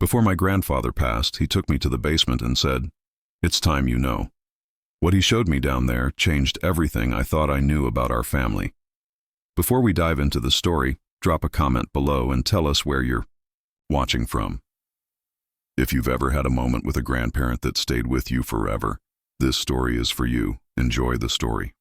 Before my grandfather passed, he took me to the basement and said, "It's time you know." What he showed me down there changed everything I thought I knew about our family. Before we dive into the story, drop a comment below and tell us where you're watching from. If you've ever had a moment with a grandparent that stayed with you forever, this story is for you. Enjoy the story.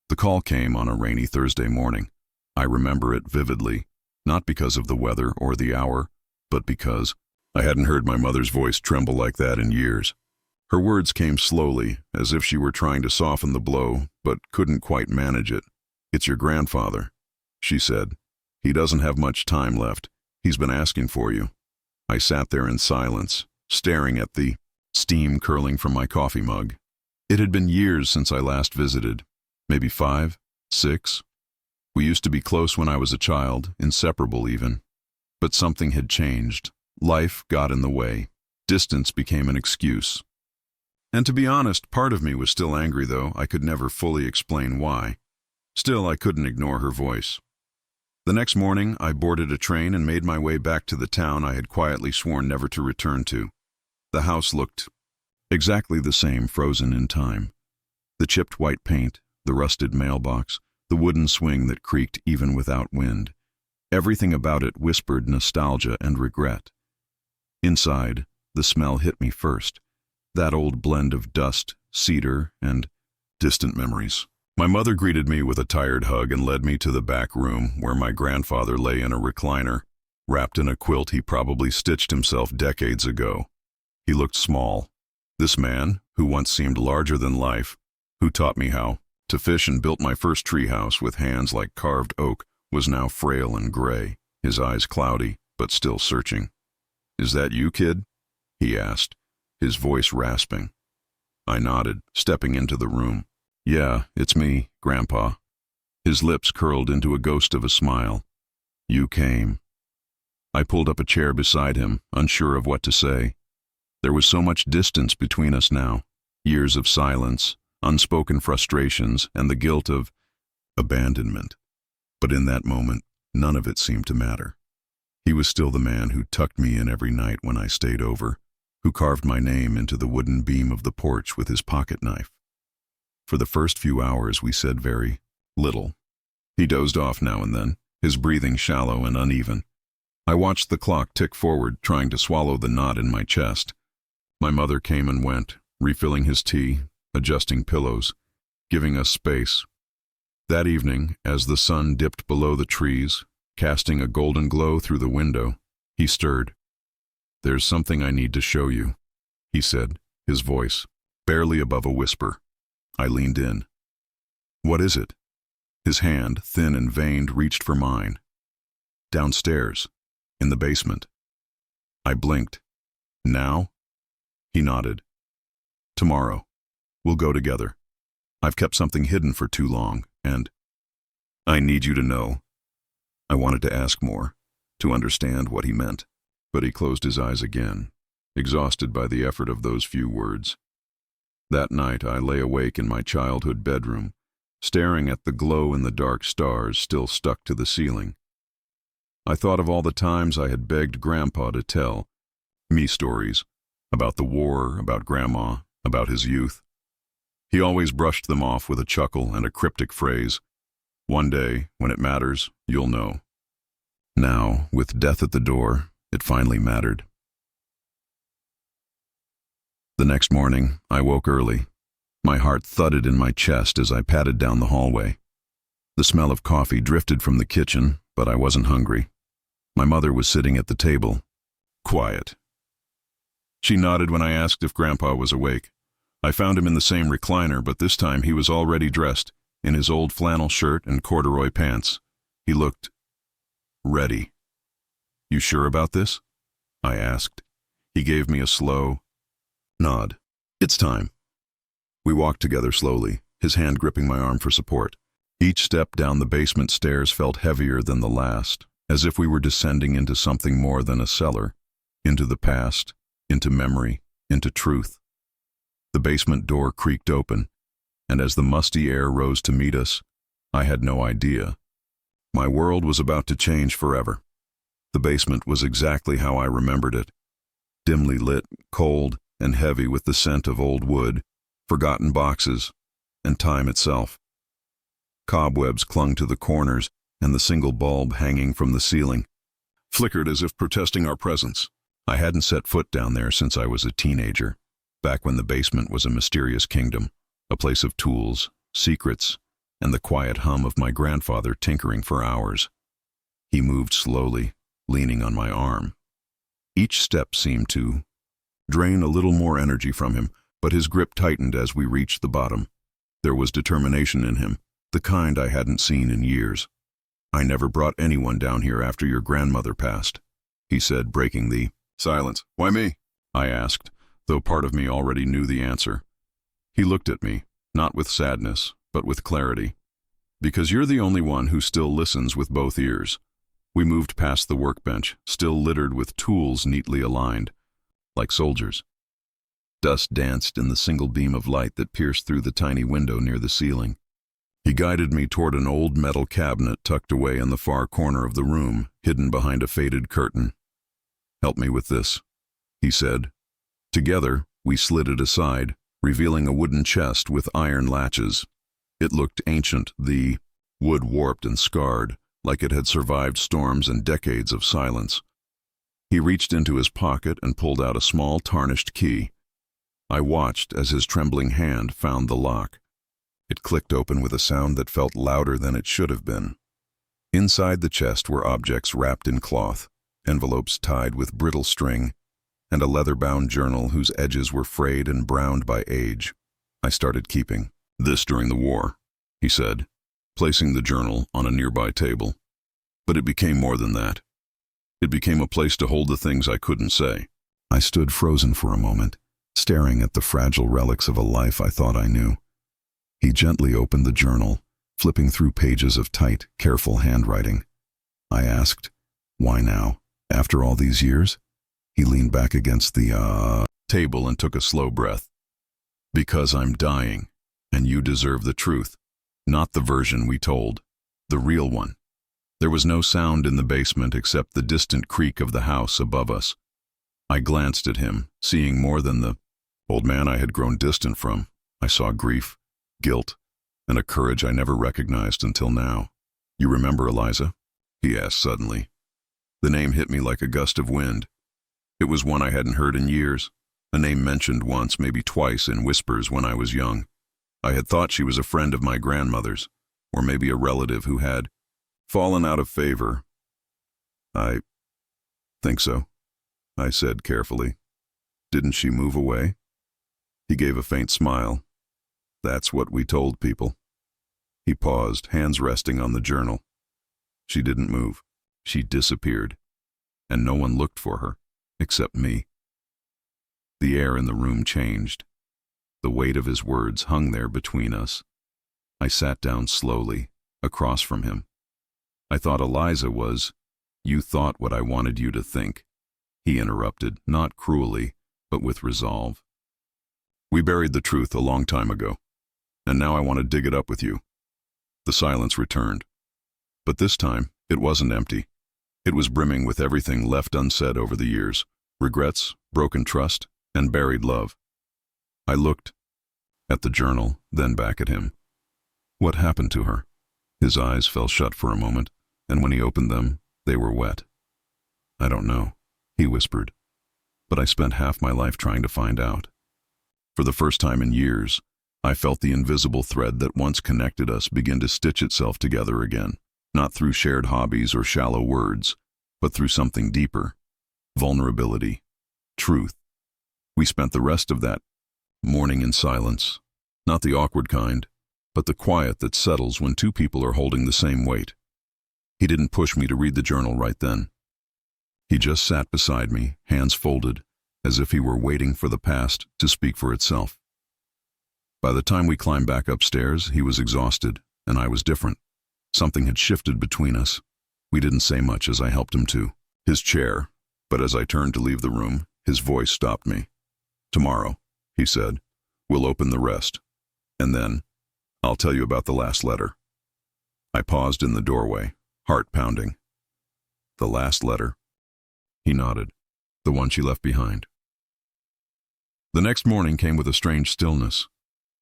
The call came on a rainy Thursday morning. I remember it vividly, not because of the weather or the hour, but because I hadn't heard my mother's voice tremble like that in years. Her words came slowly, as if she were trying to soften the blow, but couldn't quite manage it. "It's your grandfather," she said. "He doesn't have much time left. He's been asking for you." I sat there in silence, staring at the steam curling from my coffee mug. It had been years since I last visited, maybe 5, 6. We used to be close when I was a child, inseparable even. But something had changed. Life got in the way. Distance became an excuse. And to be honest, part of me was still angry, though I could never fully explain why. Still, I couldn't ignore her voice. The next morning, I boarded a train and made my way back to the town I had quietly sworn never to return to. The house looked exactly the same, frozen in time. The chipped white paint, the rusted mailbox, the wooden swing that creaked even without wind. Everything about it whispered nostalgia and regret. Inside, the smell hit me first. That old blend of dust, cedar, and distant memories. My mother greeted me with a tired hug and led me to the back room where my grandfather lay in a recliner, wrapped in a quilt he probably stitched himself decades ago. He looked small. This man, who once seemed larger than life, who taught me how to fish and built my first treehouse with hands like carved oak, was now frail and gray, his eyes cloudy, but still searching. "Is that you, kid?" he asked, his voice rasping. I nodded, stepping into the room. "Yeah, it's me, Grandpa." His lips curled into a ghost of a smile. "You came." I pulled up a chair beside him, unsure of what to say. There was so much distance between us now. Years of silence, unspoken frustrations, and the guilt of abandonment. But in that moment, none of it seemed to matter. He was still the man who tucked me in every night when I stayed over, who carved my name into the wooden beam of the porch with his pocket knife. For the first few hours, we said very little. He dozed off now and then, his breathing shallow and uneven. I watched the clock tick forward, trying to swallow the knot in my chest. My mother came and went, refilling his tea, adjusting pillows, giving us space. That evening, as the sun dipped below the trees, casting a golden glow through the window, he stirred. "There's something I need to show you," he said, his voice barely above a whisper. I leaned in. "What is it?" His hand, thin and veined, reached for mine. "Downstairs, in the basement." I blinked. "Now?" He nodded. "Tomorrow. We'll go together. I've kept something hidden for too long, and I need you to know." I wanted to ask more, to understand what he meant, but he closed his eyes again, exhausted by the effort of those few words. That night I lay awake in my childhood bedroom, staring at the glow-in-the-dark stars still stuck to the ceiling. I thought of all the times I had begged Grandpa to tell me stories about the war, about Grandma, about his youth. He always brushed them off with a chuckle and a cryptic phrase, "One day, when it matters, you'll know." Now, with death at the door, it finally mattered. The next morning, I woke early. My heart thudded in my chest as I padded down the hallway. The smell of coffee drifted from the kitchen, but I wasn't hungry. My mother was sitting at the table, quiet. She nodded when I asked if Grandpa was awake. I found him in the same recliner, but this time he was already dressed, in his old flannel shirt and corduroy pants. He looked ready. "You sure about this?" I asked. He gave me a slow nod. "It's time." We walked together slowly, his hand gripping my arm for support. Each step down the basement stairs felt heavier than the last, as if we were descending into something more than a cellar, into the past, into memory, into truth. The basement door creaked open, and as the musty air rose to meet us, I had no idea. My world was about to change forever. The basement was exactly how I remembered it. Dimly lit, cold, and heavy with the scent of old wood, forgotten boxes, and time itself. Cobwebs clung to the corners, and the single bulb hanging from the ceiling flickered as if protesting our presence. I hadn't set foot down there since I was a teenager, back when the basement was a mysterious kingdom, a place of tools, secrets, and the quiet hum of my grandfather tinkering for hours. He moved slowly, leaning on my arm. Each step seemed to drain a little more energy from him, but his grip tightened as we reached the bottom. There was determination in him, the kind I hadn't seen in years. "I never brought anyone down here after your grandmother passed," he said, breaking the silence. "Why me?" I asked, though part of me already knew the answer. He looked at me, not with sadness, but with clarity. "Because you're the only one who still listens with both ears." We moved past the workbench, still littered with tools neatly aligned, like soldiers. Dust danced in the single beam of light that pierced through the tiny window near the ceiling. He guided me toward an old metal cabinet tucked away in the far corner of the room, hidden behind a faded curtain. "Help me with this," he said. Together, we slid it aside, revealing a wooden chest with iron latches. It looked ancient, the wood warped and scarred, like it had survived storms and decades of silence. He reached into his pocket and pulled out a small, tarnished key. I watched as his trembling hand found the lock. It clicked open with a sound that felt louder than it should have been. Inside the chest were objects wrapped in cloth, envelopes tied with brittle string, and a leather-bound journal whose edges were frayed and browned by age. "I started keeping this during the war," he said, placing the journal on a nearby table. "But it became more than that. It became a place to hold the things I couldn't say." I stood frozen for a moment, staring at the fragile relics of a life I thought I knew. He gently opened the journal, flipping through pages of tight, careful handwriting. I asked, "Why now, after all these years?" He leaned back against the table and took a slow breath. "Because I'm dying, and you deserve the truth. Not the version we told, the real one." There was no sound in the basement except the distant creak of the house above us. I glanced at him, seeing more than the old man I had grown distant from. I saw grief, guilt, and a courage I never recognized until now. "You remember Eliza?" he asked suddenly. The name hit me like a gust of wind. It was one I hadn't heard in years, a name mentioned once, maybe twice, in whispers when I was young. I had thought she was a friend of my grandmother's, or maybe a relative who had fallen out of favor. "I think so," I said carefully. "Didn't she move away?" He gave a faint smile. "That's what we told people." He paused, hands resting on the journal. "She didn't move. She disappeared. And no one looked for her, except me." The air in the room changed. The weight of his words hung there between us. I sat down slowly, across from him. "I thought Eliza was—" "You thought what I wanted you to think," he interrupted, not cruelly, but with resolve. "We buried the truth a long time ago, and now I want to dig it up with you." The silence returned. But this time, it wasn't empty. It was brimming with everything left unsaid over the years: regrets, broken trust, and buried love. I looked at the journal, then back at him. "What happened to her?" His eyes fell shut for a moment, and when he opened them, they were wet. "I don't know," he whispered, "but I spent half my life trying to find out." For the first time in years, I felt the invisible thread that once connected us begin to stitch itself together again, not through shared hobbies or shallow words, but through something deeper: vulnerability, truth. We spent the rest of that morning in silence, not the awkward kind, but the quiet that settles when two people are holding the same weight. He didn't push me to read the journal right then. He just sat beside me, hands folded, as if he were waiting for the past to speak for itself. By the time we climbed back upstairs, he was exhausted, and I was different. Something had shifted between us. We didn't say much as I helped him to his chair, but as I turned to leave the room, his voice stopped me. "Tomorrow," he said, "we'll open the rest. And then, I'll tell you about the last letter." I paused in the doorway, heart pounding. The last letter? He nodded. The one she left behind. The next morning came with a strange stillness,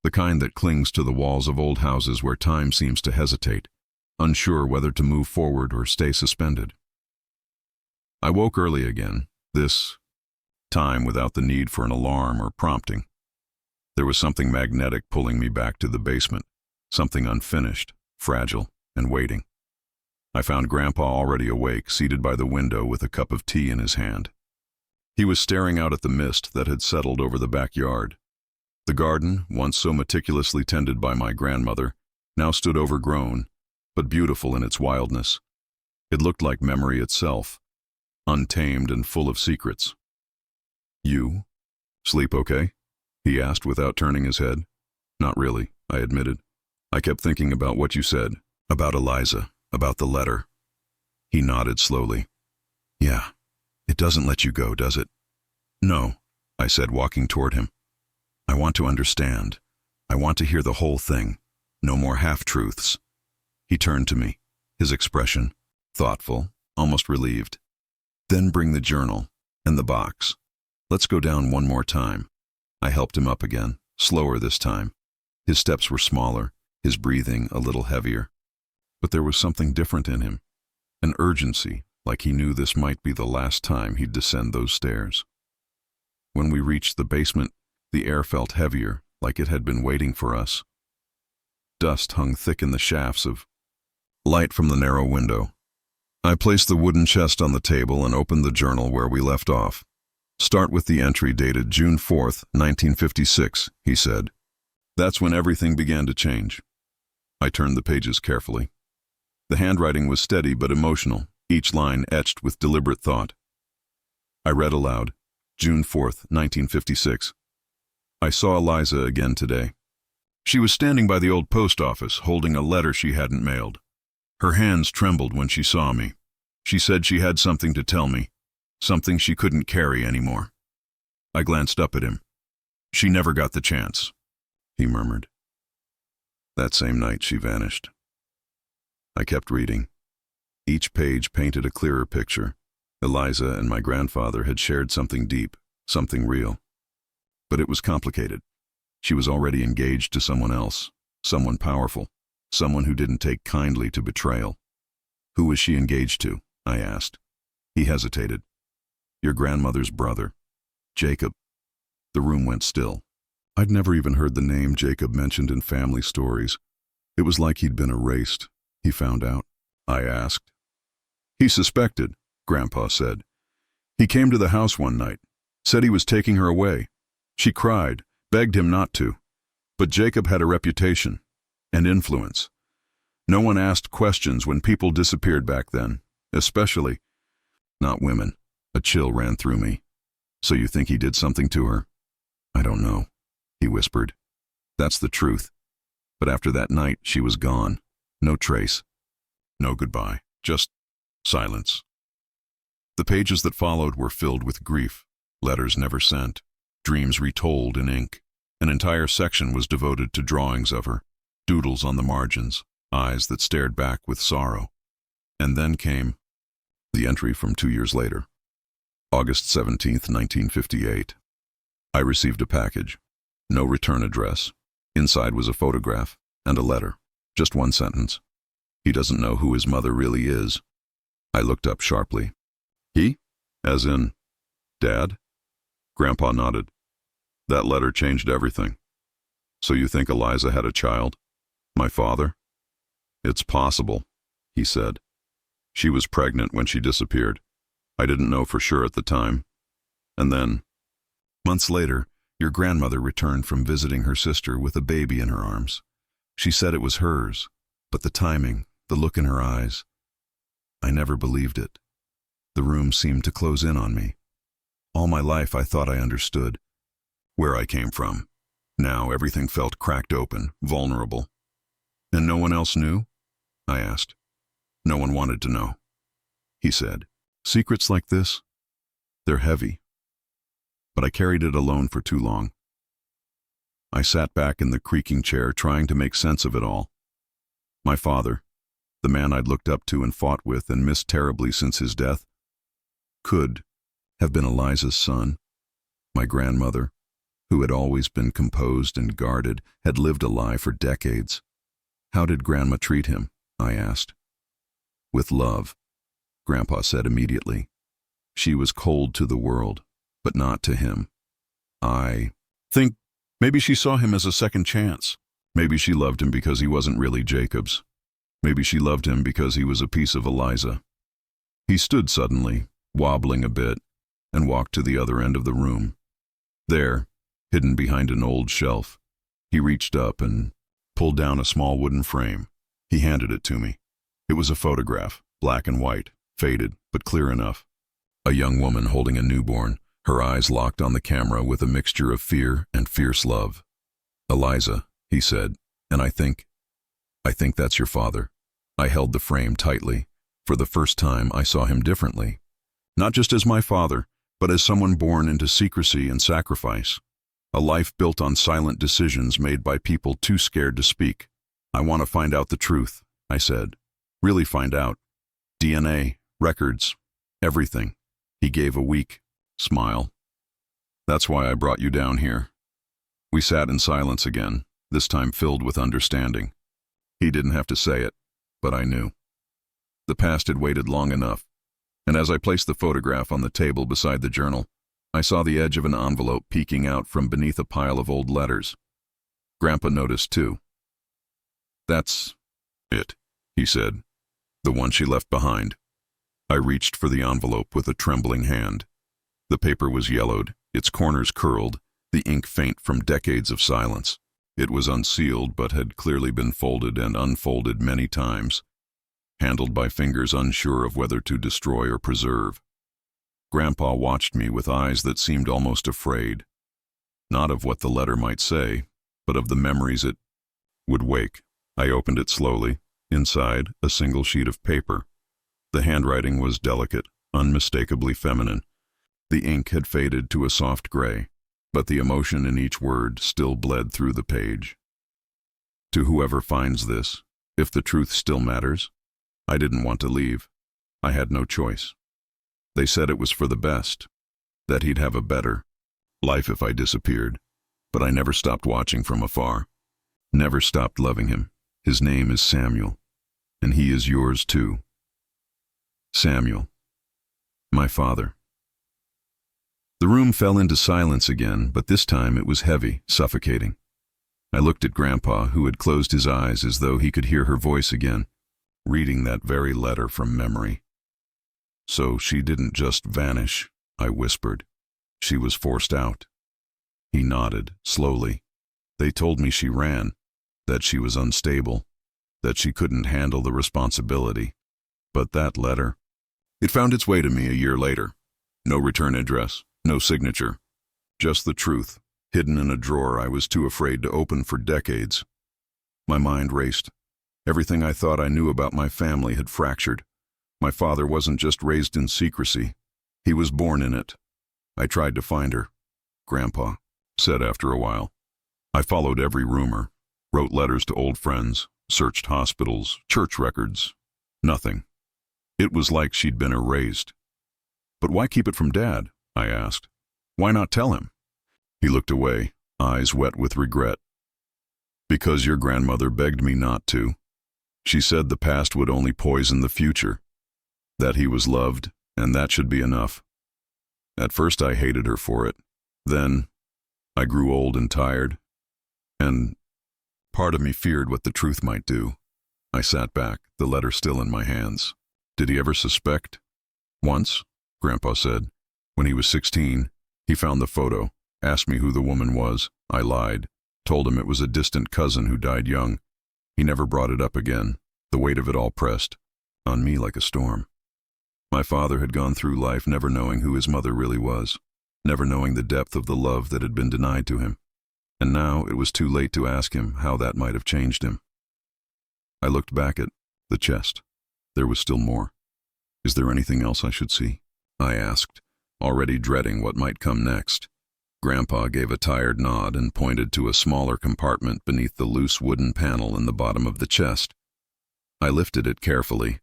the kind that clings to the walls of old houses where time seems to hesitate, unsure whether to move forward or stay suspended. I woke early again, this time without the need for an alarm or prompting. There was something magnetic pulling me back to the basement, something unfinished, fragile, and waiting. I found Grandpa already awake, seated by the window with a cup of tea in his hand. He was staring out at the mist that had settled over the backyard. The garden, once so meticulously tended by my grandmother, now stood overgrown, but beautiful in its wildness. It looked like memory itself, untamed and full of secrets. "You? Sleep okay?" he asked without turning his head. "Not really," I admitted. "I kept thinking about what you said, about Eliza, about the letter." He nodded slowly. "Yeah, it doesn't let you go, does it?" "No," I said, walking toward him. "I want to understand. I want to hear the whole thing. No more half-truths." He turned to me, his expression thoughtful, almost relieved. "Then bring the journal and the box. Let's go down one more time." I helped him up again, slower this time. His steps were smaller, his breathing a little heavier. But there was something different in him, an urgency, like he knew this might be the last time he'd descend those stairs. When we reached the basement, the air felt heavier, like it had been waiting for us. Dust hung thick in the shafts of light from the narrow window. I placed the wooden chest on the table and opened the journal where we left off. "Start with the entry dated June 4th, 1956, he said. "That's when everything began to change." I turned the pages carefully. The handwriting was steady but emotional, each line etched with deliberate thought. I read aloud, June 4th, 1956. "I saw Eliza again today. She was standing by the old post office, holding a letter she hadn't mailed. Her hands trembled when she saw me. She said she had something to tell me, something she couldn't carry anymore." I glanced up at him. "She never got the chance," he murmured. That same night she vanished. I kept reading. Each page painted a clearer picture. Eliza and my grandfather had shared something deep, something real. But it was complicated. She was already engaged to someone else, someone powerful, someone who didn't take kindly to betrayal. "Who was she engaged to?" I asked. He hesitated. "Your grandmother's brother, Jacob." The room went still. I'd never even heard the name Jacob mentioned in family stories. It was like he'd been erased. "He found out?" I asked. "He suspected," Grandpa said. "He came to the house one night, said he was taking her away. She cried, begged him not to. But Jacob had a reputation and influence. No one asked questions when people disappeared back then, especially not women." A chill ran through me. "So you think he did something to her?" "I don't know," he whispered. "That's the truth. But after that night, she was gone. No trace. No goodbye. Just silence." The pages that followed were filled with grief, letters never sent, dreams retold in ink. An entire section was devoted to drawings of her, doodles on the margins, eyes that stared back with sorrow. And then came the entry from 2 years later. August 17th, 1958. I received a package. No return address. Inside was a photograph and a letter. Just one sentence. "He doesn't know who his mother really is." I looked up sharply. "He? As in, Dad?" Grandpa nodded. "That letter changed everything." "So you think Eliza had a child? My father?" "It's possible," he said. "She was pregnant when she disappeared. I didn't know for sure at the time. And then, months later, your grandmother returned from visiting her sister with a baby in her arms. She said it was hers, but the timing, the look in her eyes, I never believed it. The room seemed to close in on me. All my life I thought I understood where I came from. Now everything felt cracked open, vulnerable. "And no one else knew?" I asked. "No one wanted to know," he said. "Secrets like this, they're heavy." But I carried it alone for too long. I sat back in the creaking chair trying to make sense of it all. My father, the man I'd looked up to and fought with and missed terribly since his death, could have been Eliza's son? My grandmother, who had always been composed and guarded, had lived a lie for decades. How did Grandma treat him? I asked. With love, Grandpa said immediately. She was cold to the world, but not to him. I think maybe she saw him as a second chance. Maybe she loved him because he wasn't really Jacob's. Maybe she loved him because he was a piece of Eliza. He stood suddenly, wobbling a bit, and walked to the other end of the room. There, hidden behind an old shelf, he reached up and pulled down a small wooden frame. He handed it to me. It was a photograph, black and white, faded, but clear enough. A young woman holding a newborn, her eyes locked on the camera with a mixture of fear and fierce love. Eliza, he said, and I think that's your father. I held the frame tightly. For the first time, I saw him differently. Not just as my father, but as someone born into secrecy and sacrifice. A life built on silent decisions made by people too scared to speak. I want to find out the truth, I said. Really find out. DNA, records, everything. He gave a weak smile. That's why I brought you down here. We sat in silence again, this time filled with understanding. He didn't have to say it, but I knew. The past had waited long enough, and as I placed the photograph on the table beside the journal, I saw the edge of an envelope peeking out from beneath a pile of old letters. Grandpa noticed too. That's it, he said. The one she left behind. I reached for the envelope with a trembling hand. The paper was yellowed, its corners curled, the ink faint from decades of silence. It was unsealed but had clearly been folded and unfolded many times, handled by fingers unsure of whether to destroy or preserve. Grandpa watched me with eyes that seemed almost afraid, not of what the letter might say, but of the memories it would wake. I opened it slowly. Inside, a single sheet of paper. The handwriting was delicate, unmistakably feminine. The ink had faded to a soft gray, but the emotion in each word still bled through the page. To whoever finds this, if the truth still matters, I didn't want to leave. I had no choice. They said it was for the best, that he'd have a better life if I disappeared, but I never stopped watching from afar, never stopped loving him. His name is Samuel, and he is yours too. Samuel, my father. The room fell into silence again, but this time it was heavy, suffocating. I looked at Grandpa, who had closed his eyes as though he could hear her voice again, reading that very letter from memory. So she didn't just vanish, I whispered. She was forced out. He nodded, slowly. They told me she ran, that she was unstable, that she couldn't handle the responsibility. But that letter, it found its way to me a year later. No return address, no signature. Just the truth, hidden in a drawer I was too afraid to open for decades. My mind raced. Everything I thought I knew about my family had fractured. My father wasn't just raised in secrecy. He was born in it. I tried to find her, Grandpa said after a while. I followed every rumor, wrote letters to old friends, searched hospitals, church records. Nothing. It was like she'd been erased. But why keep it from Dad? I asked. Why not tell him? He looked away, eyes wet with regret. Because your grandmother begged me not to. She said the past would only poison the future, that he was loved, and that should be enough. At first I hated her for it. Then I grew old and tired, and part of me feared what the truth might do. I sat back, the letter still in my hands. Did he ever suspect? Once, Grandpa said. When he was 16, he found the photo, asked me who the woman was. I lied, told him it was a distant cousin who died young. He never brought it up again. The weight of it all pressed on me like a storm. My father had gone through life never knowing who his mother really was, never knowing the depth of the love that had been denied to him. And now it was too late to ask him how that might have changed him. I looked back at the chest. There was still more. Is there anything else I should see? I asked, already dreading what might come next. Grandpa gave a tired nod and pointed to a smaller compartment beneath the loose wooden panel in the bottom of the chest. I lifted it carefully.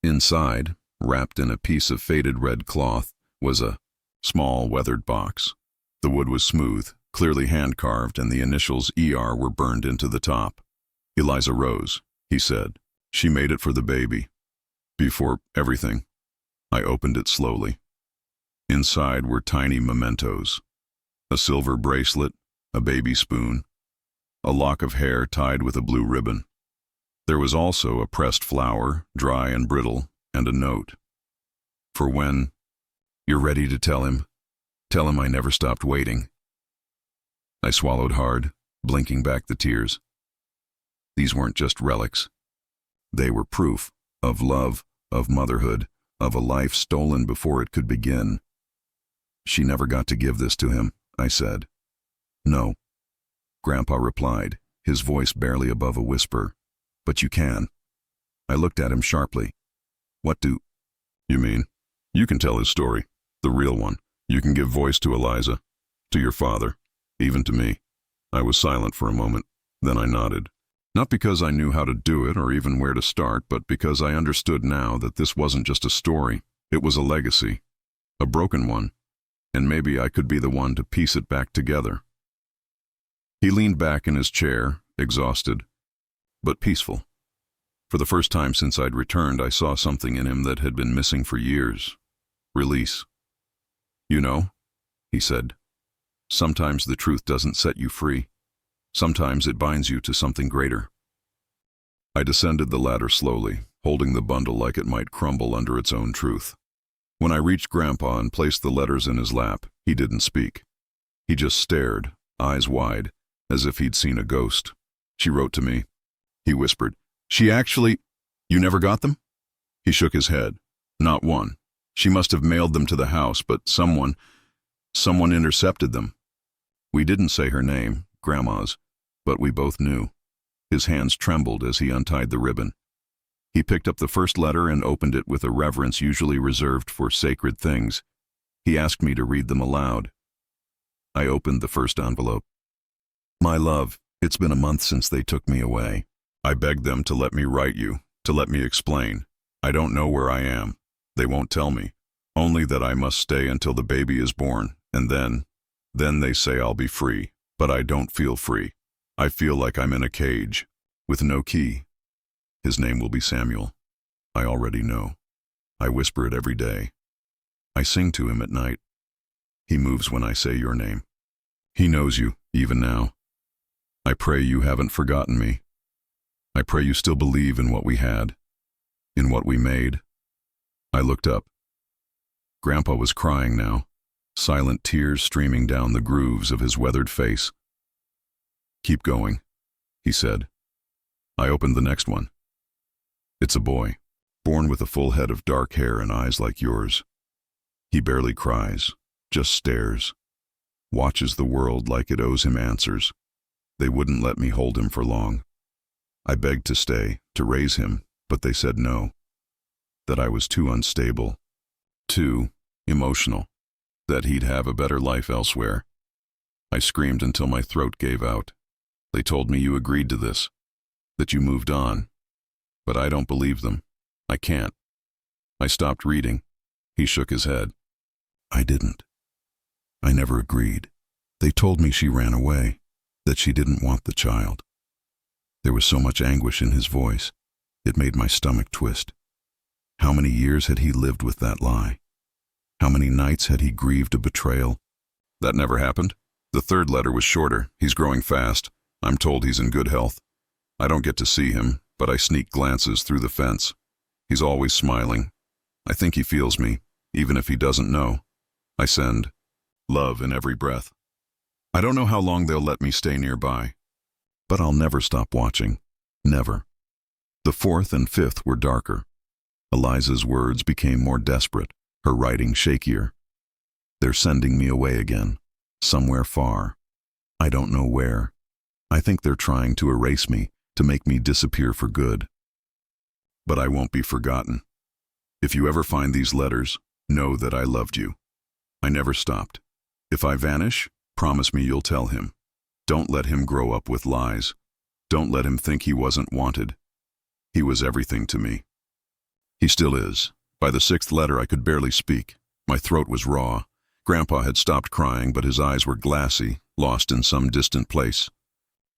Inside, wrapped in a piece of faded red cloth, was a Small, weathered box. The wood was smooth, clearly hand-carved, and the initials ER were burned into the top. Eliza Rose, he said. She made it for the baby. Before everything. I opened it slowly. Inside were tiny mementos. A silver bracelet, a baby spoon, a lock of hair tied with a blue ribbon. There was also a pressed flower, dry and brittle, and a note. For when you're ready to tell him I never stopped waiting. I swallowed hard, blinking back the tears. These weren't just relics. They were proof of love, of motherhood, of a life stolen before it could begin. She never got to give this to him, I said. No. Grandpa replied, his voice barely above a whisper. But you can. I looked at him sharply. What do you mean? You can tell his story, the real one. You can give voice to Eliza, to your father, even to me. I was silent for a moment, then I nodded. Not because I knew how to do it or even where to start, but because I understood now that this wasn't just a story. It was a legacy, a broken one, and maybe I could be the one to piece it back together. He leaned back in his chair, exhausted, but peaceful. For the first time since I'd returned, I saw something in him that had been missing for years. Release. You know, he said, sometimes the truth doesn't set you free. Sometimes it binds you to something greater. I descended the ladder slowly, holding the bundle like it might crumble under its own truth. When I reached Grandpa and placed the letters in his lap, he didn't speak. He just stared, eyes wide, as if he'd seen a ghost. She wrote to me. He whispered, "She actually... You never got them?" He shook his head. Not one. She must have mailed them to the house, but someone intercepted them. We didn't say her name, Grandma's, but we both knew. His hands trembled as he untied the ribbon. He picked up the first letter and opened it with a reverence usually reserved for sacred things. He asked me to read them aloud. I opened the first envelope. My love, it's been a month since they took me away. I begged them to let me write you, to let me explain. I don't know where I am. They won't tell me. Only that I must stay until the baby is born, and then they say I'll be free. But I don't feel free. I feel like I'm in a cage, with no key. His name will be Samuel. I already know. I whisper it every day. I sing to him at night. He moves when I say your name. He knows you, even now. I pray you haven't forgotten me. I pray you still believe in what we had, in what we made. I looked up. Grandpa was crying now, silent tears streaming down the grooves of his weathered face. Keep going, he said. I opened the next one. It's a boy, born with a full head of dark hair and eyes like yours. He barely cries, just stares, watches the world like it owes him answers. They wouldn't let me hold him for long. I begged to stay, to raise him, but they said no. That I was too unstable, too emotional, that he'd have a better life elsewhere. I screamed until my throat gave out. They told me you agreed to this, that you moved on. But I don't believe them. I can't. I stopped reading. He shook his head. I didn't. I never agreed. They told me she ran away, that she didn't want the child. There was so much anguish in his voice, it made my stomach twist. How many years had he lived with that lie? How many nights had he grieved a betrayal? That never happened. The third letter was shorter. He's growing fast. I'm told he's in good health. I don't get to see him, but I sneak glances through the fence. He's always smiling. I think he feels me, even if he doesn't know. I send love in every breath. I don't know how long they'll let me stay nearby, but I'll never stop watching. Never. The fourth and fifth were darker. Eliza's words became more desperate, her writing shakier. They're sending me away again, somewhere far. I don't know where. I think they're trying to erase me, to make me disappear for good. But I won't be forgotten. If you ever find these letters, know that I loved you. I never stopped. If I vanish, promise me you'll tell him. Don't let him grow up with lies. Don't let him think he wasn't wanted. He was everything to me. He still is. By the sixth letter I could barely speak. My throat was raw. Grandpa had stopped crying, but his eyes were glassy, lost in some distant place.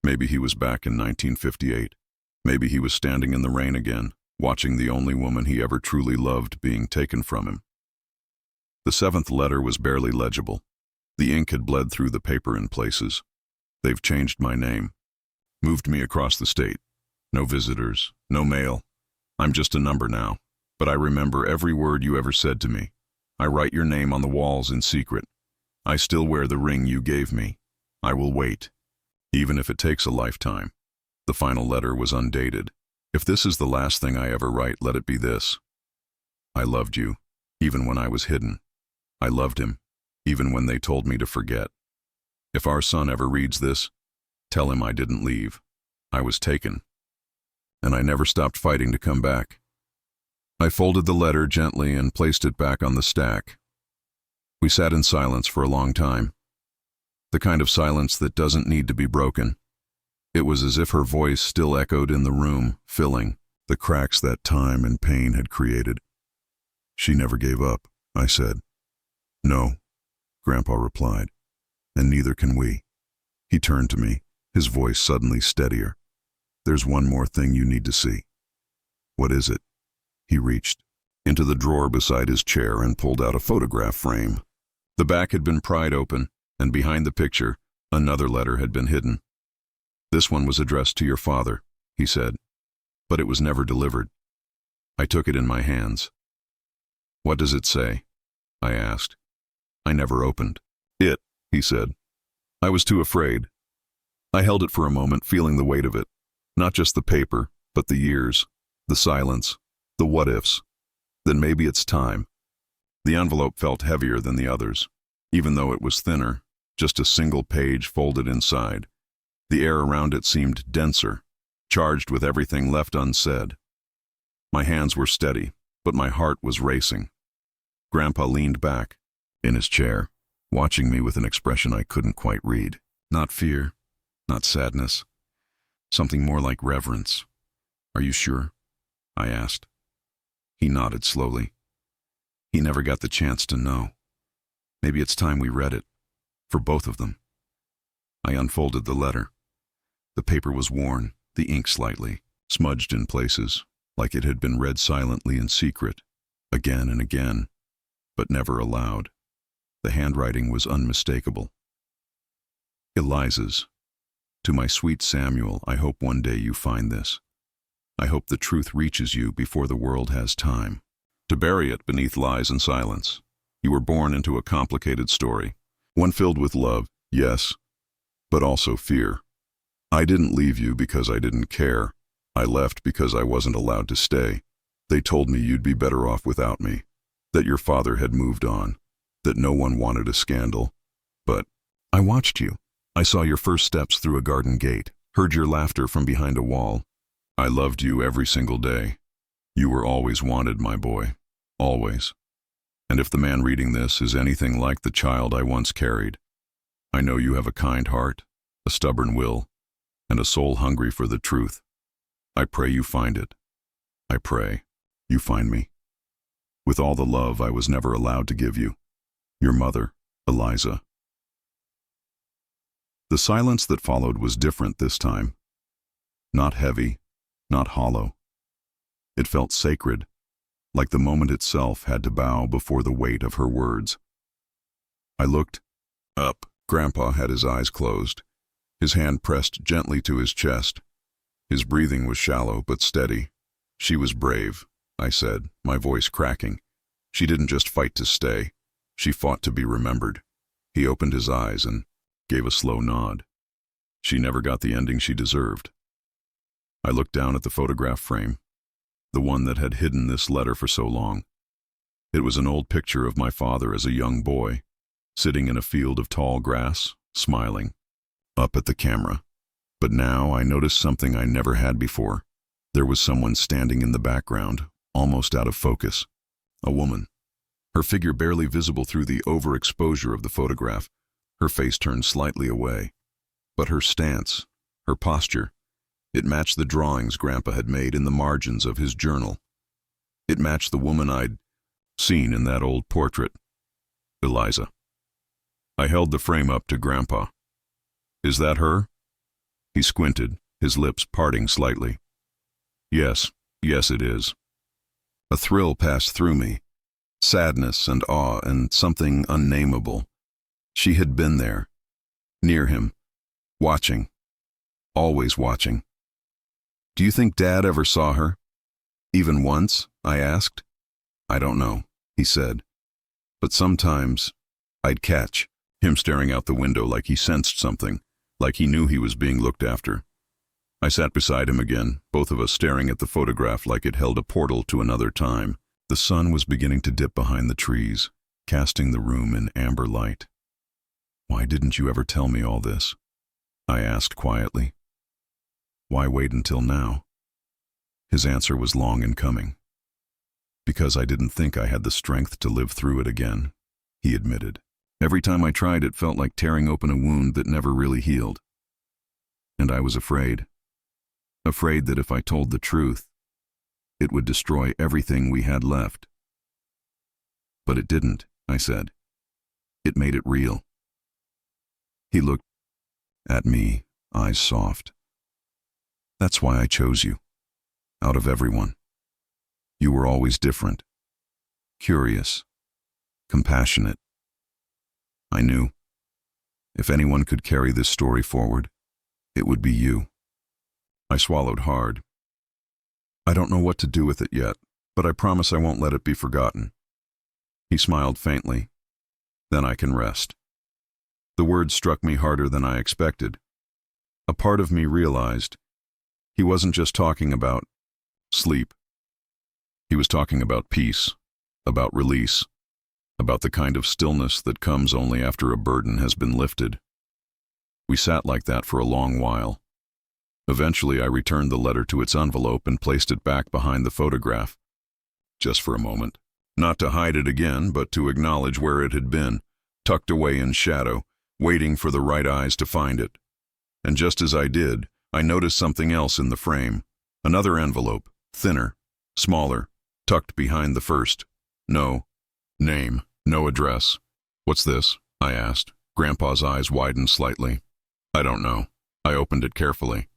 Maybe he was back in 1958. Maybe he was standing in the rain again, watching the only woman he ever truly loved being taken from him. The seventh letter was barely legible. The ink had bled through the paper in places. They've changed my name. Moved me across the state. No visitors, no mail. I'm just a number now, but I remember every word you ever said to me. I write your name on the walls in secret. I still wear the ring you gave me. I will wait, even if it takes a lifetime. The final letter was undated. If this is the last thing I ever write, let it be this. I loved you, even when I was hidden. I loved him, even when they told me to forget. If our son ever reads this, tell him I didn't leave. I was taken. And I never stopped fighting to come back. I folded the letter gently and placed it back on the stack. We sat in silence for a long time. The kind of silence that doesn't need to be broken. It was as if her voice still echoed in the room, filling the cracks that time and pain had created. She never gave up, I said. No, Grandpa replied, and neither can we. He turned to me, his voice suddenly steadier. There's one more thing you need to see. What is it? He reached into the drawer beside his chair and pulled out a photograph frame. The back had been pried open, and behind the picture, another letter had been hidden. This one was addressed to your father, he said, but it was never delivered. I took it in my hands. What does it say? I asked. I never opened it, he said. I was too afraid. I held it for a moment, feeling the weight of it. Not just the paper, but the years, the silence, the what-ifs. Then maybe it's time. The envelope felt heavier than the others, even though it was thinner, just a single page folded inside. The air around it seemed denser, charged with everything left unsaid. My hands were steady, but my heart was racing. Grandpa leaned back in his chair, watching me with an expression I couldn't quite read. Not fear, not sadness, something more like reverence. Are you sure? I asked. He nodded slowly. He never got the chance to know. Maybe it's time we read it, for both of them. I unfolded the letter. The paper was worn, the ink slightly, smudged in places, like it had been read silently in secret, again and again, but never aloud. The handwriting was unmistakable. Eliza's. To my sweet Samuel, I hope one day you find this. I hope the truth reaches you before the world has time to bury it beneath lies and silence. You were born into a complicated story, one filled with love, yes, but also fear. I didn't leave you because I didn't care. I left because I wasn't allowed to stay. They told me you'd be better off without me, that your father had moved on, that no one wanted a scandal. But I watched you. I saw your first steps through a garden gate, heard your laughter from behind a wall. I loved you every single day. You were always wanted, my boy. Always. And if the man reading this is anything like the child I once carried, I know you have a kind heart, a stubborn will, and a soul hungry for the truth. I pray you find it. I pray you find me. With all the love I was never allowed to give you. Your mother, Eliza. The silence that followed was different this time. Not heavy, not hollow. It felt sacred, like the moment itself had to bow before the weight of her words. I looked up. Grandpa had his eyes closed, his hand pressed gently to his chest. His breathing was shallow but steady. She was brave, I said, my voice cracking. She didn't just fight to stay. She fought to be remembered. He opened his eyes and gave a slow nod. She never got the ending she deserved. I looked down at the photograph frame, the one that had hidden this letter for so long. It was an old picture of my father as a young boy, sitting in a field of tall grass, smiling, up at the camera. But now I noticed something I never had before. There was someone standing in the background, almost out of focus. A woman. Her figure barely visible through the overexposure of the photograph, her face turned slightly away. But her stance, her posture, it matched the drawings Grandpa had made in the margins of his journal. It matched the woman I'd seen in that old portrait. Eliza. I held the frame up to Grandpa. Is that her? He squinted, his lips parting slightly. Yes, it is. A thrill passed through me, sadness and awe and something unnameable. She had been there, near him, watching, always watching. Do you think Dad ever saw her? Even once? I asked. I don't know, he said. But sometimes I'd catch him staring out the window like he sensed something, like he knew he was being looked after. I sat beside him again, both of us staring at the photograph like it held a portal to another time. The sun was beginning to dip behind the trees, casting the room in amber light. Why didn't you ever tell me all this? I asked quietly. Why wait until now? His answer was long in coming. Because I didn't think I had the strength to live through it again, he admitted. Every time I tried, it felt like tearing open a wound that never really healed. And I was afraid. Afraid that if I told the truth, it would destroy everything we had left. But it didn't, I said. It made it real. He looked at me, eyes soft. That's why I chose you. Out of everyone. You were always different. Curious. Compassionate. I knew. If anyone could carry this story forward, it would be you. I swallowed hard. I don't know what to do with it yet, but I promise I won't let it be forgotten. He smiled faintly. Then I can rest. The words struck me harder than I expected. A part of me realized he wasn't just talking about sleep. He was talking about peace, about release, about the kind of stillness that comes only after a burden has been lifted. We sat like that for a long while. Eventually, I returned the letter to its envelope and placed it back behind the photograph. Just for a moment. Not to hide it again, but to acknowledge where it had been, tucked away in shadow, waiting for the right eyes to find it. And just as I did, I noticed something else in the frame. Another envelope, thinner, smaller, tucked behind the first. No name, no address. What's this? I asked. Grandpa's eyes widened slightly. I don't know. I opened it carefully.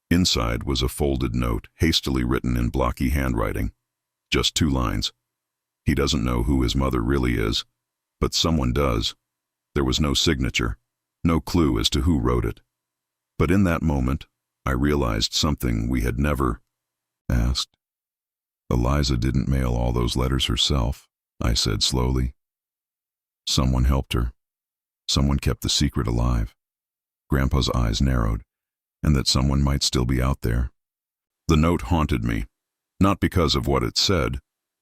Inside was a folded note, hastily written in blocky handwriting. Just 2 lines. He doesn't know who his mother really is, but someone does. There was no signature, no clue as to who wrote it. But in that moment, I realized something we had never asked. Eliza didn't mail all those letters herself, I said slowly. Someone helped her. Someone kept the secret alive. Grandpa's eyes narrowed, and that someone might still be out there. The note haunted me, not because of what it said.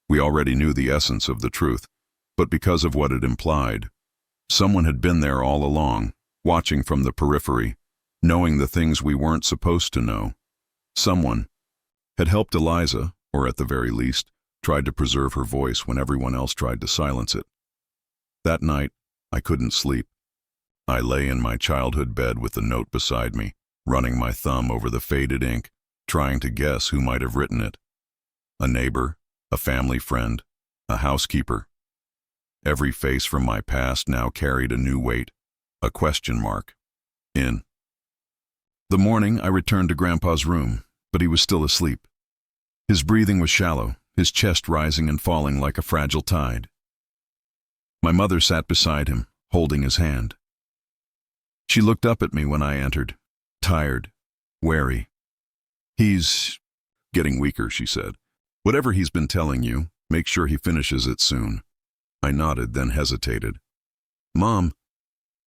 We already knew the essence of the truth, but because of what it implied. Someone had been there all along, watching from the periphery, knowing the things we weren't supposed to know. Someone had helped Eliza, or at the very least, tried to preserve her voice when everyone else tried to silence it. That night, I couldn't sleep. I lay in my childhood bed with the note beside me, running my thumb over the faded ink, trying to guess who might have written it. A neighbor, a family friend, a housekeeper. Every face from my past now carried a new weight, a question mark. In the morning, I returned to Grandpa's room, but he was still asleep. His breathing was shallow, his chest rising and falling like a fragile tide. My mother sat beside him, holding his hand. She looked up at me when I entered, tired, wary. He's getting weaker, she said. Whatever he's been telling you, make sure he finishes it soon. I nodded, then hesitated. Mom,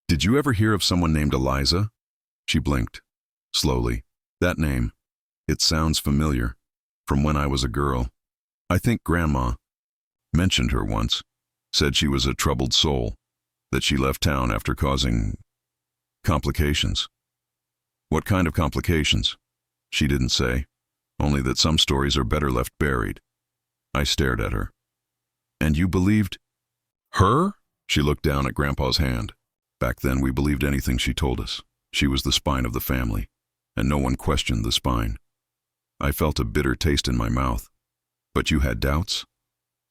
did you ever hear of someone named Eliza? She blinked, slowly. That name, it sounds familiar, from when I was a girl. I think Grandma mentioned her once, said she was a troubled soul, that she left town after causing complications. What kind of complications? She didn't say, only that some stories are better left buried. I stared at her. And you believed her? She looked down at Grandpa's hand. Back then we believed anything she told us. She was the spine of the family, and no one questioned the spine. I felt a bitter taste in my mouth. But you had doubts?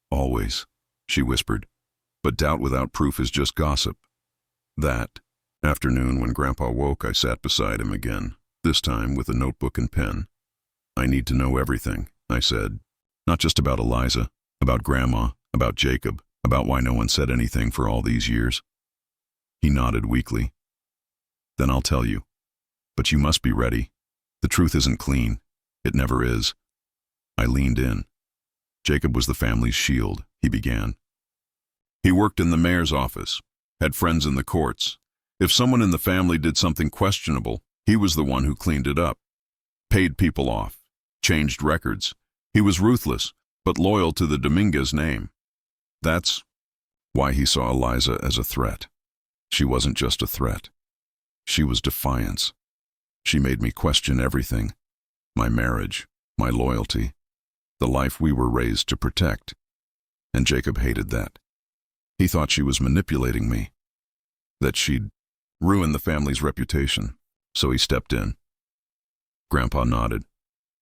Always, she whispered. But doubt without proof is just gossip. That afternoon when Grandpa woke, I sat beside him again, this time with a notebook and pen. "I need to know everything," I said. "Not just about Eliza, about Grandma, about Jacob, about why no one said anything for all these years." He nodded weakly. "Then I'll tell you. But you must be ready. The truth isn't clean. It never is." I leaned in. "Jacob was the family's shield," he began. "He worked in the mayor's office, had friends in the courts. If someone in the family did something questionable, he was the one who cleaned it up, paid people off, changed records. He was ruthless, but loyal to the Dominguez name. That's why he saw Eliza as a threat. She wasn't just a threat. She was defiance. She made me question everything. My marriage, my loyalty, the life we were raised to protect. And Jacob hated that. He thought she was manipulating me, that she'd ruin the family's reputation, so he stepped in." Grandpa nodded.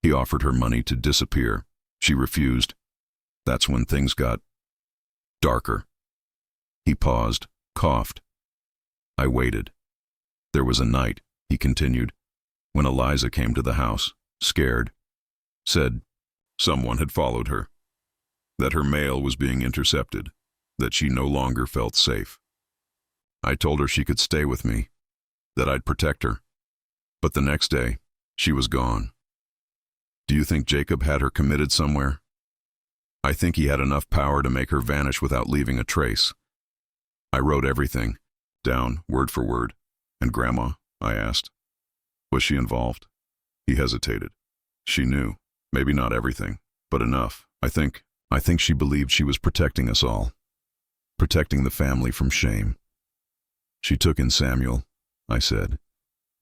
He offered her money to disappear. She refused. That's when things got darker. He paused, coughed. I waited. "There was a night," he continued, "when Eliza came to the house, scared, said someone had followed her, that her mail was being intercepted, that she no longer felt safe. I told her she could stay with me, that I'd protect her. But the next day, she was gone. Do you think Jacob had her committed somewhere? I think he had enough power to make her vanish without leaving a trace. I wrote everything down, word for word. And Grandma?" I asked. "Was she involved?" He hesitated. "She knew. Maybe not everything, but enough. I think she believed she was protecting us all. Protecting the family from shame. She took in Samuel," I said.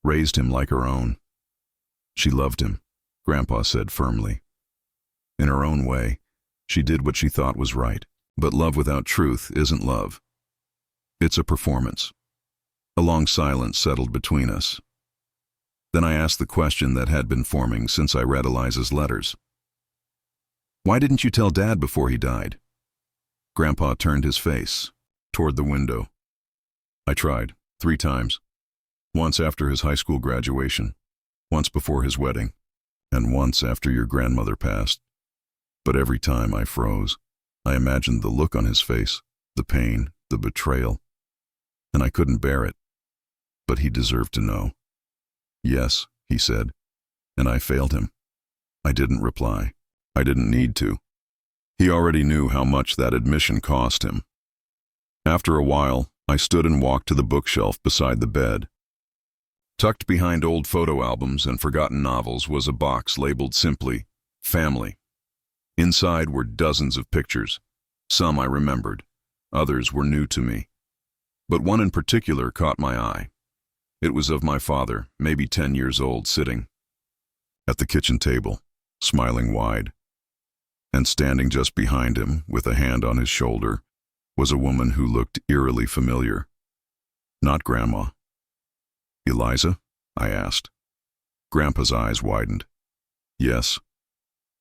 "Raised him like her own." "She loved him," Grandpa said firmly. "In her own way, she did what she thought was right. But love without truth isn't love. It's a performance." A long silence settled between us. Then I asked the question that had been forming since I read Eliza's letters. "Why didn't you tell Dad before he died?" Grandpa turned his face toward the window. "I tried 3 times. Once after his high school graduation, once before his wedding, and once after your grandmother passed. But every time I froze. I imagined the look on his face, the pain, the betrayal, and I couldn't bear it. But he deserved to know." "Yes," he said, and I failed him. I didn't reply. I didn't need to. He already knew how much that admission cost him. After a while, I stood and walked to the bookshelf beside the bed. Tucked behind old photo albums and forgotten novels was a box labeled simply, "Family." Inside were dozens of pictures. Some I remembered, others were new to me. But one in particular caught my eye. It was of my father, maybe 10 years old, sitting at the kitchen table, smiling wide. And standing just behind him, with a hand on his shoulder, was a woman who looked eerily familiar. Not Grandma. "Eliza?" I asked. Grandpa's eyes widened. "Yes.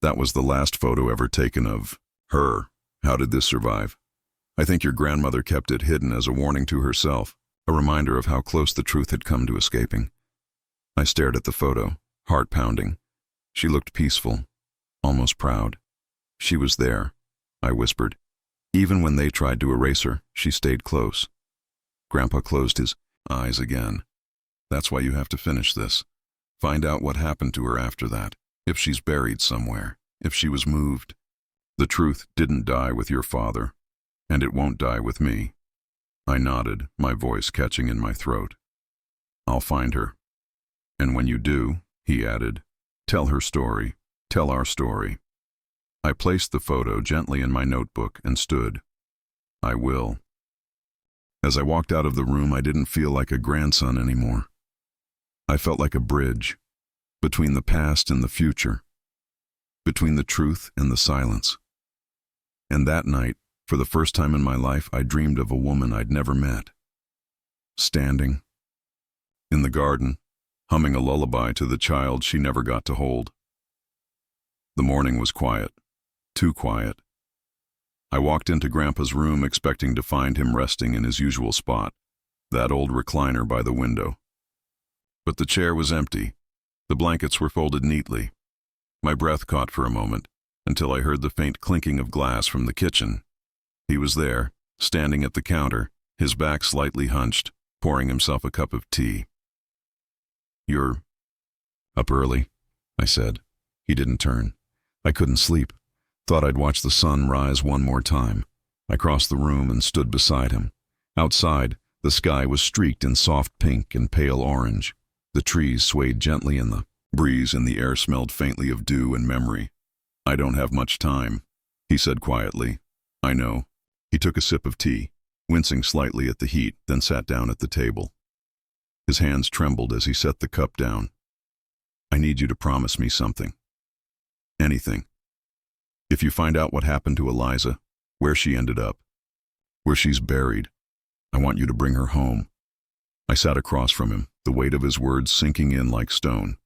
That was the last photo ever taken of her. How did this survive? I think your grandmother kept it hidden as a warning to herself, a reminder of how close the truth had come to escaping." I stared at the photo, heart pounding. She looked peaceful, almost proud. "She was there," I whispered. "Even when they tried to erase her, she stayed close." Grandpa closed his eyes again. "That's why you have to finish this. Find out what happened to her after that. If she's buried somewhere, if she was moved. The truth didn't die with your father, and it won't die with me." I nodded, my voice catching in my throat. "I'll find her. And when you do," he added, "tell her story. Tell our story." I placed the photo gently in my notebook and stood. "I will." As I walked out of the room, I didn't feel like a grandson anymore. I felt like a bridge between the past and the future, between the truth and the silence. And that night, for the first time in my life, I dreamed of a woman I'd never met. Standing in the garden, humming a lullaby to the child she never got to hold. The morning was quiet, too quiet. I walked into Grandpa's room expecting to find him resting in his usual spot, That old recliner by the window. But the chair was empty. The blankets were folded neatly. My breath caught for a moment, until I heard the faint clinking of glass from the kitchen. He was there, standing at the counter, his back slightly hunched, pouring himself a cup of tea. "You're up early," I said. He didn't turn. I couldn't sleep. Thought I'd watch the sun rise one more time. I crossed the room and stood beside him. Outside, the sky was streaked in soft pink and pale orange. The trees swayed gently in the breeze and the air smelled faintly of dew and memory. "I don't have much time," he said quietly. "I know." He took a sip of tea, wincing slightly at the heat, then sat down at the table. His hands trembled as he set the cup down. "I need you to promise me something. Anything. If you find out what happened to Eliza, where she ended up, where she's buried, I want you to bring her home." I sat across from him, the weight of his words sinking in like stone.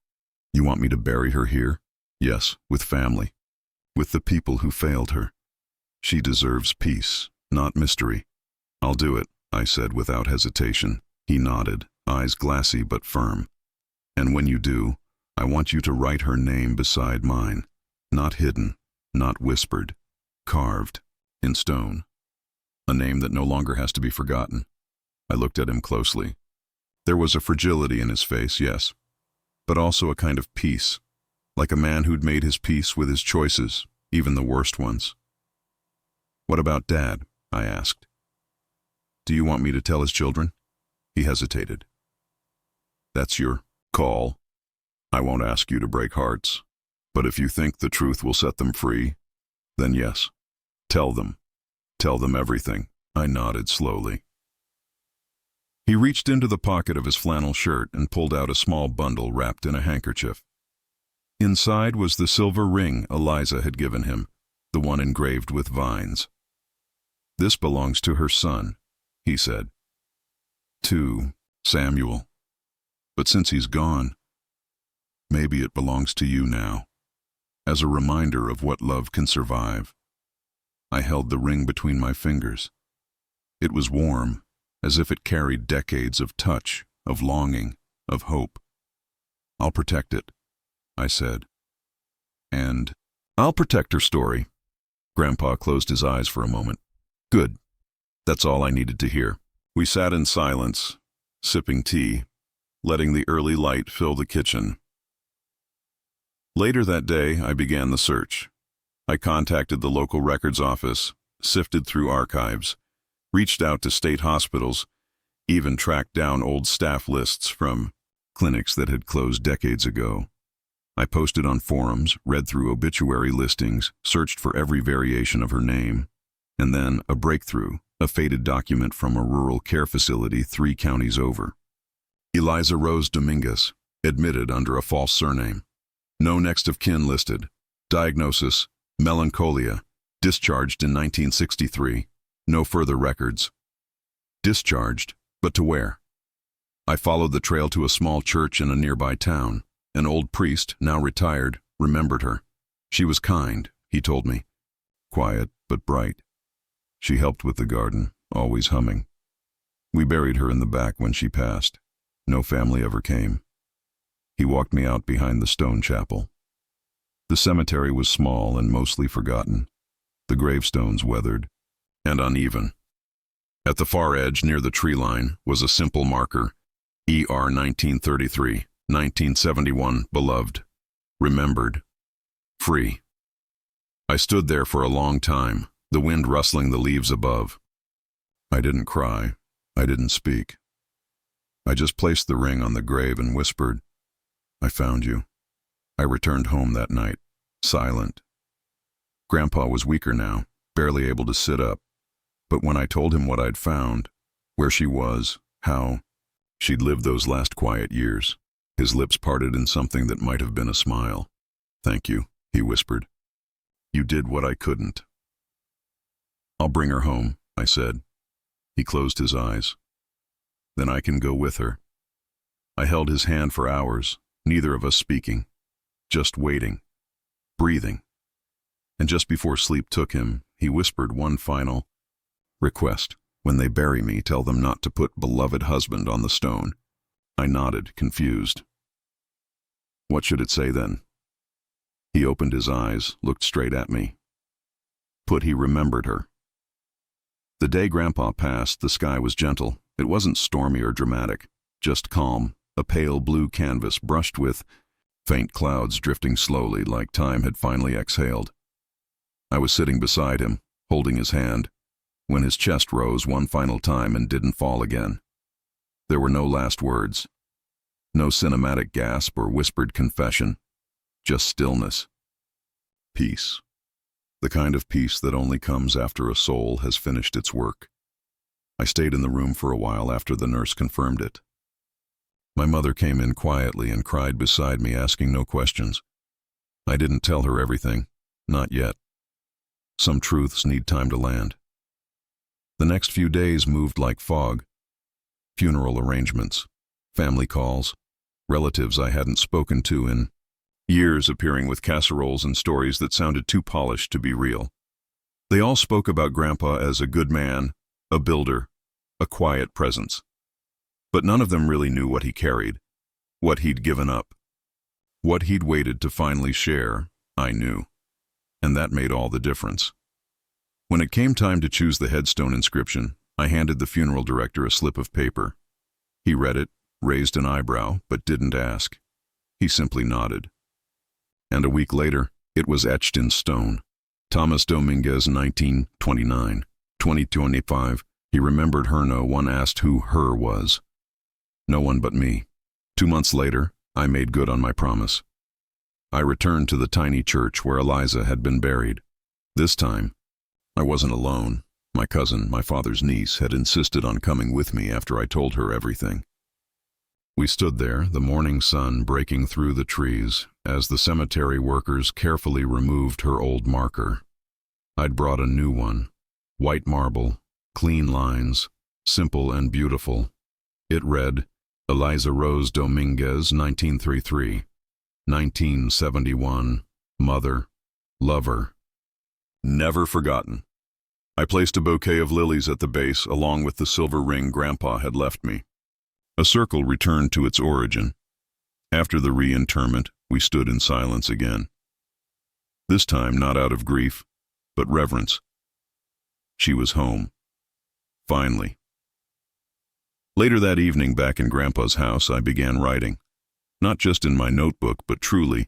"You want me to bury her here?" "Yes, with family. With the people who failed her. She deserves peace, not mystery." "I'll do it," I said without hesitation. He nodded, eyes glassy but firm. "And when you do, I want you to write her name beside mine. Not hidden, not whispered, carved, in stone. A name that no longer has to be forgotten." I looked at him closely. There was a fragility in his face, yes, but also a kind of peace, like a man who'd made his peace with his choices, even the worst ones. "What about Dad?" I asked. "Do you want me to tell his children?" He hesitated. "That's your call. I won't ask you to break hearts, but if you think the truth will set them free, then yes, tell them. Tell them everything." I nodded slowly. He reached into the pocket of his flannel shirt and pulled out a small bundle wrapped in a handkerchief. Inside was the silver ring Eliza had given him, the one engraved with vines. "This belongs to her son," he said. "To Samuel. But since he's gone, maybe it belongs to you now, as a reminder of what love can survive." I held the ring between my fingers. It was warm, as if it carried decades of touch, of longing, of hope. "I'll protect it," I said. "And I'll protect her story." Grandpa closed his eyes for a moment. "Good. That's all I needed to hear." We sat in silence, sipping tea, letting the early light fill the kitchen. Later that day, I began the search. I contacted the local records office, sifted through archives, reached out to state hospitals, even tracked down old staff lists from clinics that had closed decades ago. I posted on forums, read through obituary listings, searched for every variation of her name, and then a breakthrough, a faded document from a rural care facility 3 counties over. Eliza Rose Dominguez, admitted under a false surname. No next of kin listed. Diagnosis, melancholia. Discharged in 1963. No further records. Discharged, but to where? I followed the trail to a small church in a nearby town. An old priest, now retired, remembered her. She was kind, he told me. Quiet, but bright. She helped with the garden, always humming. We buried her in the back when she passed. No family ever came. He walked me out behind the stone chapel. The cemetery was small and mostly forgotten. The gravestones weathered and uneven. At the far edge, near the tree line, was a simple marker, ER 1933, 1971, beloved, remembered, free. I stood there for a long time, the wind rustling the leaves above. I didn't cry. I didn't speak. I just placed the ring on the grave and whispered, "I found you." I returned home that night, silent. Grandpa was weaker now, barely able to sit up. But when I told him what I'd found, where she was, how she'd lived those last quiet years, his lips parted in something that might have been a smile. "Thank you," he whispered. "You did what I couldn't." "I'll bring her home," I said. He closed his eyes. "Then I can go with her." I held his hand for hours, neither of us speaking, just waiting, breathing. And just before sleep took him, he whispered one final request, When they bury me, tell them not to put beloved husband on the stone. I nodded, confused. What should it say then? He opened his eyes, looked straight at me. Put he remembered her. The day Grandpa passed, the sky was gentle. It wasn't stormy or dramatic, just calm, a pale blue canvas brushed with faint clouds drifting slowly like time had finally exhaled. I was sitting beside him, holding his hand, when his chest rose one final time and didn't fall again. There were no last words, no cinematic gasp or whispered confession, just stillness. Peace. The kind of peace that only comes after a soul has finished its work. I stayed in the room for a while after the nurse confirmed it. My mother came in quietly and cried beside me, asking no questions. I didn't tell her everything, not yet. Some truths need time to land. The next few days moved like fog. Funeral arrangements, family calls, relatives I hadn't spoken to in years appearing with casseroles and stories that sounded too polished to be real. They all spoke about Grandpa as a good man, a builder, a quiet presence. But none of them really knew what he carried, what he'd given up. What he'd waited to finally share, I knew. And that made all the difference. When it came time to choose the headstone inscription, I handed the funeral director a slip of paper. He read it, raised an eyebrow, but didn't ask. He simply nodded. And a week later, it was etched in stone. Thomas Dominguez, 1929. 2025. He remembered her. No one asked who her was. No one but me. 2 months later, I made good on my promise. I returned to the tiny church where Eliza had been buried. This time, I wasn't alone. My cousin, my father's niece, had insisted on coming with me after I told her everything. We stood there, the morning sun breaking through the trees, as the cemetery workers carefully removed her old marker. I'd brought a new one. White marble, clean lines, simple and beautiful. It read, Eliza Rose Dominguez, 1933, 1971, mother, lover. Never forgotten. I placed a bouquet of lilies at the base along with the silver ring Grandpa had left me. A circle returned to its origin. After the reinterment, we stood in silence again. This time not out of grief, but reverence. She was home. Finally. Later that evening, back in Grandpa's house, I began writing. Not just in my notebook, but truly.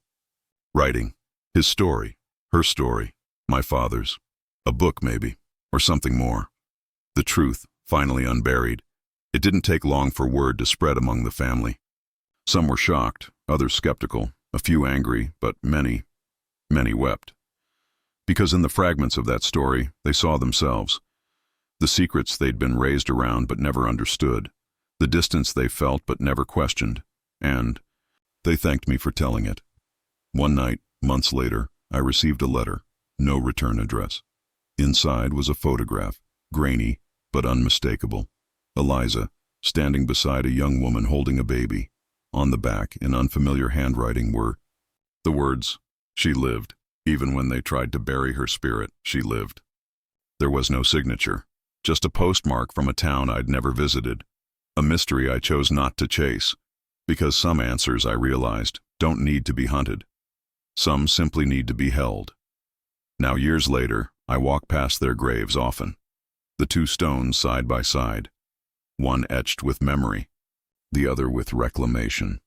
Writing. His story. Her story. My father's. A book, maybe. Or something more. The truth, finally unburied. It didn't take long for word to spread among the family. Some were shocked, others skeptical, a few angry, but many wept. Because in the fragments of that story, they saw themselves. The secrets they'd been raised around but never understood. The distance they felt but never questioned. And they thanked me for telling it. One night, months later, I received a letter, no return address. Inside was a photograph, grainy but unmistakable. Eliza, standing beside a young woman holding a baby. On the back, in unfamiliar handwriting, were the words, "She lived. Even when they tried to bury her spirit, she lived." There was no signature, just a postmark from a town I'd never visited. A mystery I chose not to chase, because some answers, I realized, don't need to be hunted. Some simply need to be held. Now, years later, I walk past their graves often. The two stones side by side. One etched with memory, the other with reclamation.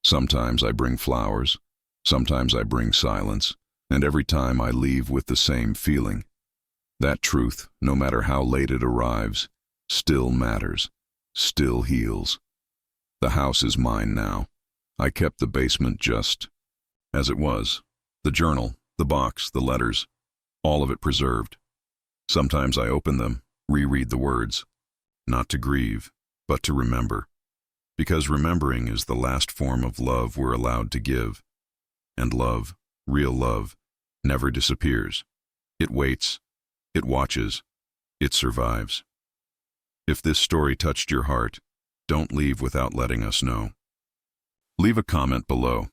Sometimes I bring flowers, sometimes I bring silence, and every time I leave with the same feeling. That truth, no matter how late it arrives, still matters, still heals. The house is mine now. I kept the basement just as it was. The journal, the box, the letters, all of it preserved. Sometimes I open them, reread the words, not to grieve, but to remember. Because remembering is the last form of love we're allowed to give. And love, real love, never disappears. It waits, it watches, it survives. If this story touched your heart, don't leave without letting us know. Leave a comment below.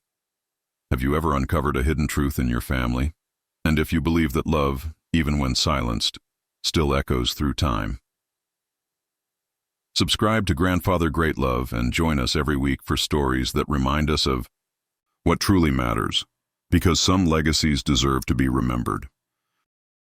Have you ever uncovered a hidden truth in your family? And if you believe that love, even when silenced, still echoes through time, Subscribe to Grandfather Greatlove and join us every week for stories that remind us of what truly matters, because some legacies deserve to be remembered.